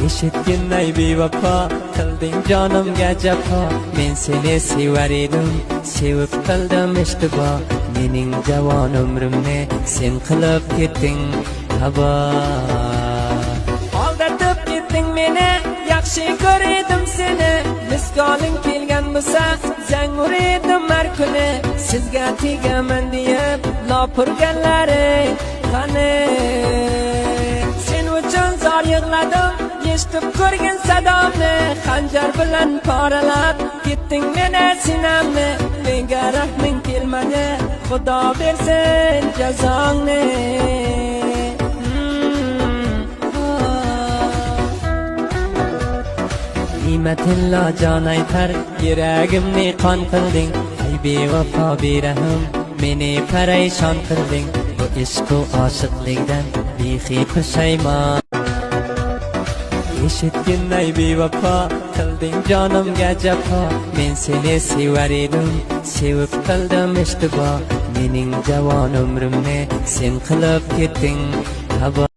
eshitginday bevafo qilding jonimga jafo men seni sevar edim sevib qildim ishtibo mening javon umrimni sen qilib ketding havo aldatib ketding meni yaxshi ko'rdim seni misgoling kelgan bo'lsa zang urdim har kuni sizga tegaman deb lopurganlaring qani sen uchun zor yig'ladim eshitib ko'rgin sadomni xanjar bilan poralab ketding meni sinamni menga rahming kelmadi xudo bersin jazongni Nimetinla can aytar yuragimni qon qilding ay bevafo berahim meni parishon qilding bu ishq-u oshiqlikdan behi pushaymon eshitginday bevafo qilding jonimga jafo men seni sevar edim sevib qildim ishtibo mening javon umrimni sen qilib ketding havo